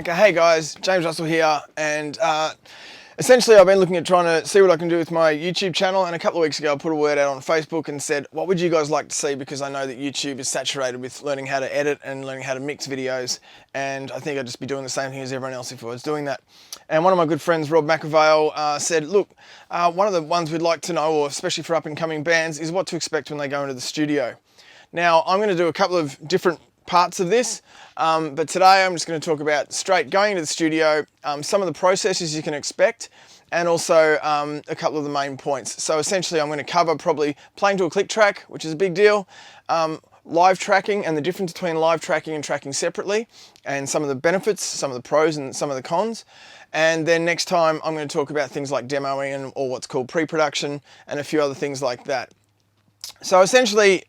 Okay, hey guys, James Russell here, and essentially I've been looking at trying to see what I can do with my YouTube channel, and a couple of weeks ago I put a word out on Facebook and said, what would you guys like to see, because I know that YouTube is saturated with learning how to edit and learning how to mix videos, and I think I'd just be doing the same thing as everyone else if I was doing that. And one of my good friends, Rob McAvale, said, look, one of the ones we'd like to know, or especially for up and coming bands, is what to expect when they go into the studio. Now, I'm going to do a couple of different parts of this, but today I'm just going to talk about straight going into the studio, some of the processes you can expect, and also a couple of the main points. So essentially I'm going to cover probably playing to a click track, which is a big deal, live tracking and the difference between live tracking and tracking separately, and some of the benefits, some of the pros and some of the cons. And then next time I'm going to talk about things like demoing and or what's called pre-production and a few other things like that. So essentially,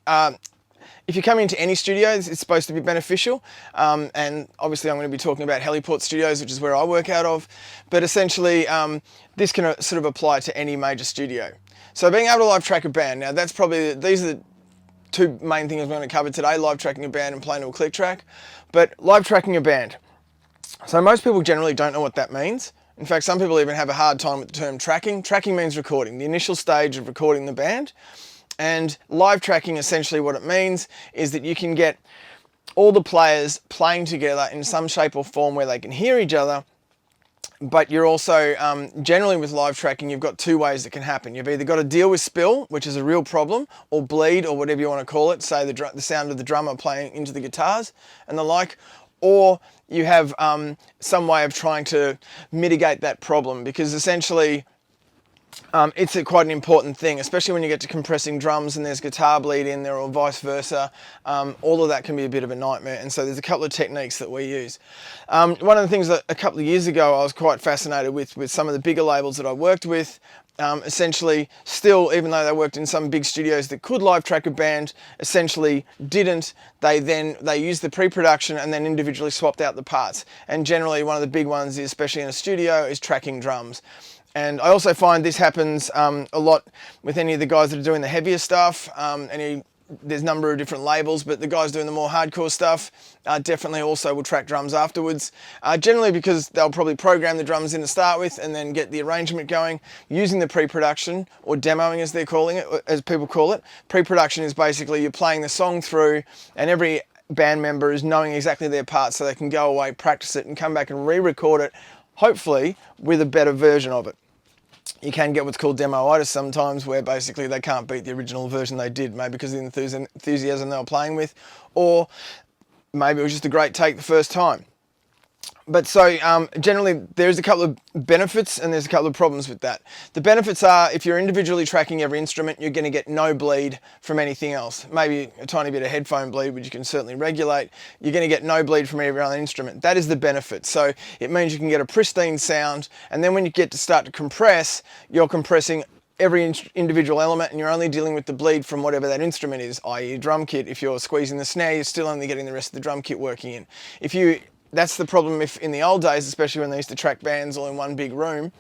if you come into any studios, it's supposed to be beneficial, and obviously I'm going to be talking about heliport studios, which is where I work out of, but essentially this can sort of apply to any major studio. So being able to live track a band, now that's probably, these are the two main things I'm going to cover today, live tracking a band and playing to a click track. But live tracking a band, so most people generally don't know what that means. In fact, some people even have a hard time with the term tracking. Tracking means recording, the initial stage of recording the band. And live tracking, essentially what it means is that you can get all the players playing together in some shape or form where they can hear each other, but you're also, generally with live tracking, you've got two ways that can happen. You've either got to deal with spill, which is a real problem, or bleed, or whatever you want to call it, say the sound of the drummer playing into the guitars and the like, or you have some way of trying to mitigate that problem, because essentially it's quite an important thing, especially when you get to compressing drums and there's guitar bleed in there or vice versa. All of that can be a bit of a nightmare, and so there's a couple of techniques that we use. One of the things that a couple of years ago I was quite fascinated with some of the bigger labels that I worked with, essentially still, even though they worked in some big studios that could live track a band, essentially didn't. They used the pre-production and then individually swapped out the parts. And generally one of the big ones, especially in a studio, is tracking drums. And I also find this happens a lot with any of the guys that are doing the heavier stuff. There's a number of different labels, but the guys doing the more hardcore stuff definitely also will track drums afterwards. Generally because they'll probably program the drums in to start with and then get the arrangement going using the pre-production, or demoing as they're calling it, as people call it. Pre-production is basically you're playing the song through and every band member is knowing exactly their part, so they can go away, practice it and come back and re-record it, hopefully with a better version of it. You can get what's called demoitis sometimes, where basically they can't beat the original version they did, maybe because of the enthusiasm they were playing with, or maybe it was just a great take the first time. But so generally there's a couple of benefits and there's a couple of problems with that. The benefits are, if you're individually tracking every instrument, you're going to get no bleed from anything else. Maybe a tiny bit of headphone bleed, which you can certainly regulate. You're going to get no bleed from every other instrument. That is the benefit. So it means you can get a pristine sound, and then when you get to start to compress, you're compressing every individual element and you're only dealing with the bleed from whatever that instrument is, i.e. a drum kit. If you're squeezing the snare, you're still only getting the rest of the drum kit working in. That's the problem if in the old days, especially when they used to track bands all in one big room,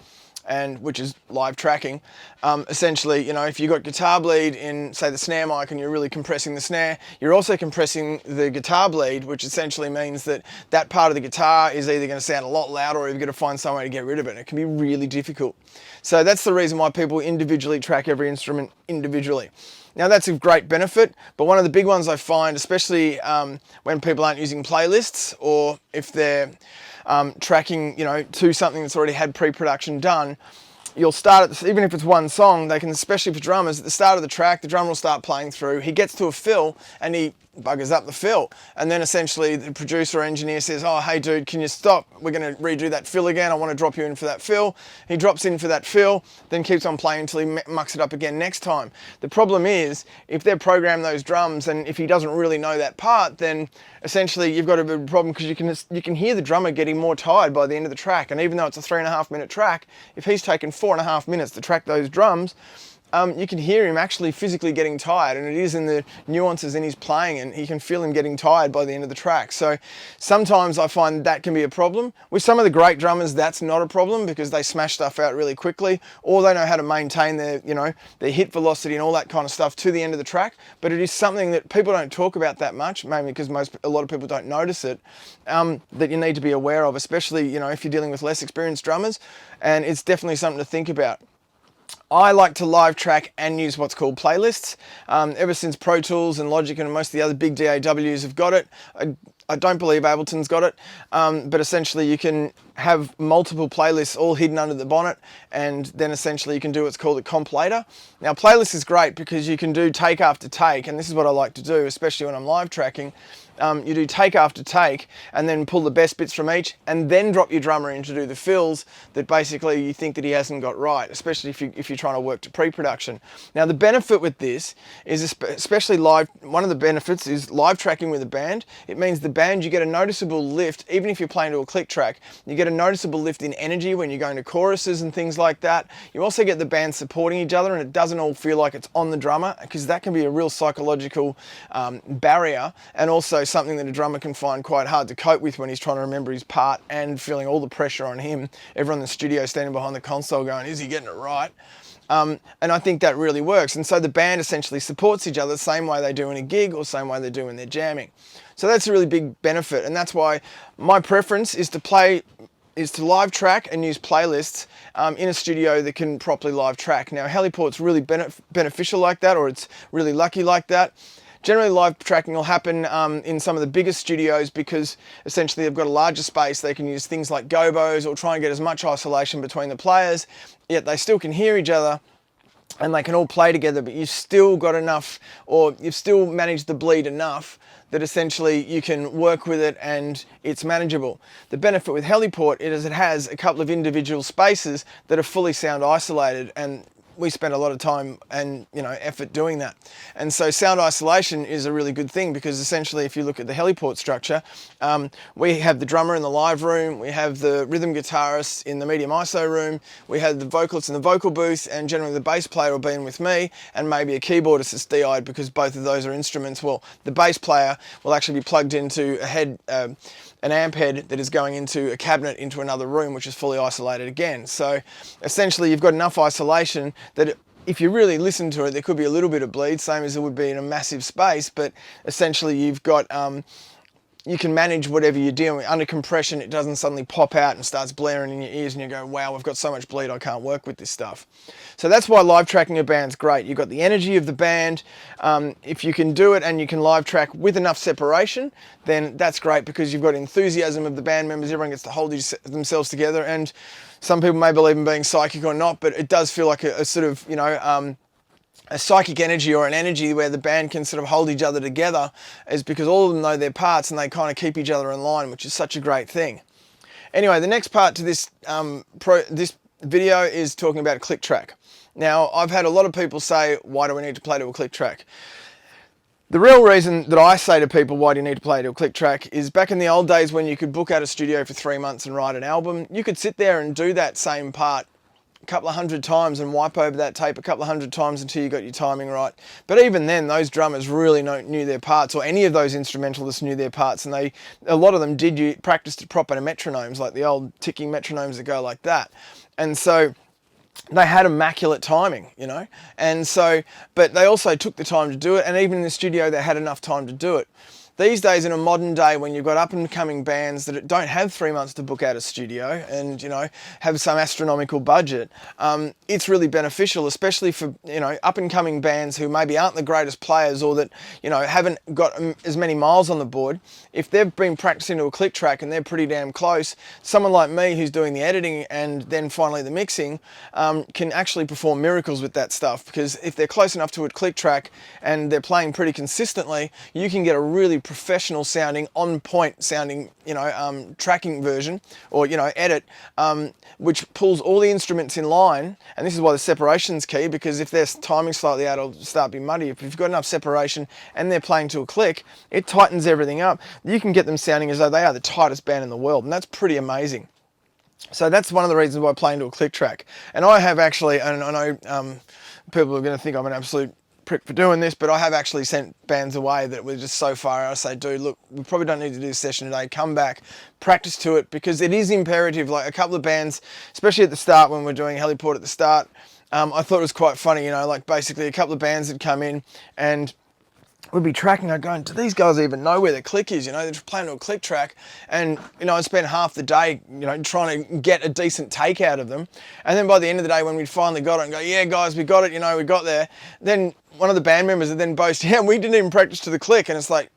and which is live tracking. Essentially, you know, if you got guitar bleed in, say, the snare mic and you're really compressing the snare, you're also compressing the guitar bleed, which essentially means that that part of the guitar is either going to sound a lot louder or you've got to find some way to get rid of it. And it can be really difficult. So that's the reason why people individually track every instrument individually. Now that's a great benefit, but one of the big ones I find, especially when people aren't using playlists, or if they're tracking, you know, to something that's already had pre-production done, you'll start at, even if it's one song, they can, especially for drummers, at the start of the track, the drummer will start playing through, he gets to a fill and he buggers up the fill, and then essentially the producer or engineer says, oh hey dude, can you stop, we're going to redo that fill again, I want to drop you in for that fill. He drops in for that fill, then keeps on playing until he mucks it up again next time. The problem is, if they've programmed those drums and if he doesn't really know that part, then essentially you've got a bit of a problem, because you can hear the drummer getting more tired by the end of the track. And even though it's a 3.5 minute track, if he's taken 4.5 minutes to track those drums, you can hear him actually physically getting tired, and it is in the nuances in his playing, and you can feel him getting tired by the end of the track. So sometimes I find that can be a problem. With some of the great drummers, that's not a problem because they smash stuff out really quickly, or they know how to maintain their, their hit velocity and all that kind of stuff to the end of the track. But it is something that people don't talk about that much, mainly because a lot of people don't notice it, that you need to be aware of, especially, if you're dealing with less experienced drummers, and it's definitely something to think about. I like to live track and use what's called playlists. Ever since Pro Tools and Logic and most of the other big DAWs have got it. I don't believe Ableton's got it, but essentially you can have multiple playlists all hidden under the bonnet, and then essentially you can do what's called a compilator. Now, playlist is great because you can do take after take, and this is what I like to do, especially when I'm live tracking. You do take after take and then pull the best bits from each, and then drop your drummer in to do the fills that basically you think that he hasn't got right, especially if you're trying to work to pre-production. Now, the benefit with this is, especially live, one of the benefits is live tracking with a band. It means the band, you get a noticeable lift, even if you're playing to a click track, you get a noticeable lift in energy when you're going to choruses and things like that. You also get the band supporting each other, and it doesn't all feel like it's on the drummer, because that can be a real psychological barrier, and also something that a drummer can find quite hard to cope with when he's trying to remember his part and feeling all the pressure on him. Everyone in the studio standing behind the console going, is he getting it right? And I think that really works. And so the band essentially supports each other the same way they do in a gig or same way they do when they're jamming. So that's a really big benefit. And that's why my preference is to live track and use playlists in a studio that can properly live track. Now, Heliport's really beneficial like that, or it's really lucky like that. Generally, live tracking will happen in some of the biggest studios because essentially they've got a larger space. They can use things like gobos or try and get as much isolation between the players, yet they still can hear each other and they can all play together, but you've still got enough, or you've still managed the bleed enough that essentially you can work with it and it's manageable. The benefit with Heliport is it has a couple of individual spaces that are fully sound isolated, and we spend a lot of time and effort doing that. And so sound isolation is a really good thing, because essentially if you look at the Heliport structure, we have the drummer in the live room, we have the rhythm guitarist in the medium ISO room, we have the vocalist in the vocal booth, and generally the bass player will be in with me, and maybe a keyboardist that's DI'd because both of those are instruments. Well, the bass player will actually be plugged into a head, an amp head that is going into a cabinet into another room, which is fully isolated again. So essentially you've got enough isolation that if you really listen to it, there could be a little bit of bleed, same as it would be in a massive space, but essentially you've got, you can manage whatever you're dealing with. Under compression, it doesn't suddenly pop out and starts blaring in your ears and you go, wow, I've got so much bleed, I can't work with this stuff. So that's why live tracking a band's great. You've got the energy of the band. If you can do it and you can live track with enough separation, then that's great, because you've got enthusiasm of the band members. Everyone gets to hold themselves together, and some people may believe in being psychic or not, but it does feel like a sort of, a psychic energy, or an energy where the band can sort of hold each other together, is because all of them know their parts and they kind of keep each other in line, which is such a great thing. Anyway, the next part to this this video is talking about a click track. Now, I've had a lot of people say, why do we need to play to a click track? The real reason that I say to people, why do you need to play to a click track, is back in the old days when you could book out a studio for 3 months and write an album, you could sit there and do that same part a couple of hundred times and wipe over that tape a couple of hundred times until you got your timing right. But even then, those drummers really knew their parts, or any of those instrumentalists knew their parts, and a lot of them did practice to proper metronomes, like the old ticking metronomes that go like that. And so they had immaculate timing, and so, but they also took the time to do it, and even in the studio they had enough time to do it. These days, in a modern day, when you've got up and coming bands that don't have 3 months to book out a studio and, have some astronomical budget, it's really beneficial, especially for, up and coming bands who maybe aren't the greatest players, or that, haven't got as many miles on the board. If they've been practicing to a click track and they're pretty damn close, someone like me who's doing the editing and then finally the mixing can actually perform miracles with that stuff, because if they're close enough to a click track and they're playing pretty consistently, you can get a really professional sounding, on point sounding, tracking version, or, edit, which pulls all the instruments in line. And this is why the separation's key, because if their timing's slightly out, it'll start being muddy. If you've got enough separation and they're playing to a click, it tightens everything up. You can get them sounding as though they are the tightest band in the world, and that's pretty amazing. So that's one of the reasons why I play into a click track. And I have actually, and I know people are going to think I'm an absolute prick for doing this, but I have actually sent bands away that were just so far out. I say, dude, look, we probably don't need to do this session today. Come back, practice to it, because it is imperative. Like a couple of bands, especially at the start when we're doing Heliport at the start, I thought it was quite funny, you know, like basically a couple of bands had come in and we'd be tracking, I'd going, do these guys even know where the click is? You know, they're just playing to a click track. And, you know, I'd spend half the day, you know, trying to get a decent take out of them. And then by the end of the day, when we'd finally got it and go, yeah, guys, we got it, you know, we got there. Then one of the band members would then boast, yeah, we didn't even practice to the click. And it's like,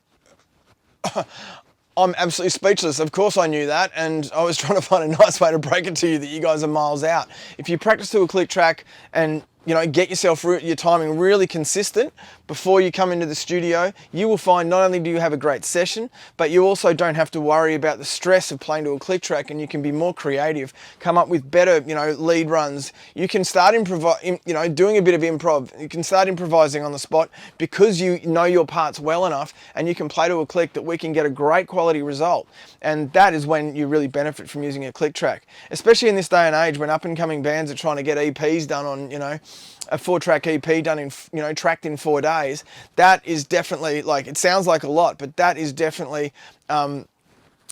I'm absolutely speechless. Of course I knew that, and I was trying to find a nice way to break it to you that you guys are miles out. If you practice to a click track and, you know, get yourself your timing really consistent before you come into the studio, you will find not only do you have a great session, but you also don't have to worry about the stress of playing to a click track, and you can be more creative, come up with better, you know, lead runs. You can start doing a bit of improv. You can start improvising on the spot because you know your parts well enough, and you can play to a click that we can get a great quality result. And that is when you really benefit from using a click track, especially in this day and age when up and coming bands are trying to get EPs done on, you know, a 4-track EP done in, you know, tracked in 4 days. That is definitely, like, it sounds like a lot, but that is definitely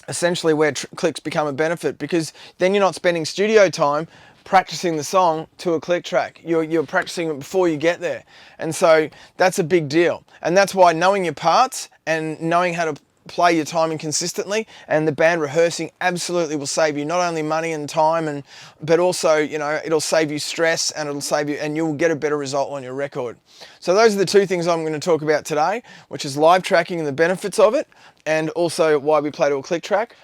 essentially where clicks become a benefit, because then you're not spending studio time practicing the song to a click track. You're practicing it before you get there. And so that's a big deal. And that's why knowing your parts and knowing how to play your timing consistently, and the band rehearsing absolutely will save you not only money and time, but also, you know, it'll save you stress, and it'll save you, and you'll get a better result on your record. So those are the two things I'm going to talk about today, which is live tracking and the benefits of it, and also why we play to a click track.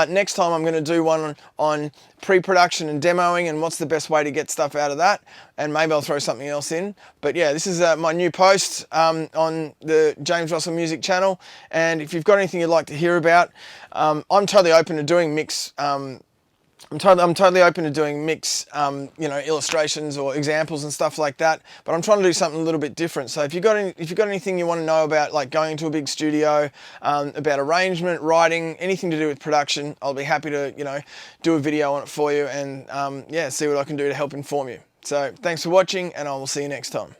Next time I'm going to do one on pre-production and demoing and what's the best way to get stuff out of that, and maybe I'll throw something else in. But yeah, this is my new post on the James Russell Music channel, and if you've got anything you'd like to hear about, I'm totally open to doing mix. I'm totally open to doing mix, you know, illustrations or examples and stuff like that. But I'm trying to do something a little bit different. So if you've got anything you want to know about, like going to a big studio, about arrangement, writing, anything to do with production, I'll be happy to, you know, do a video on it for you, and yeah, see what I can do to help inform you. So thanks for watching, and I will see you next time.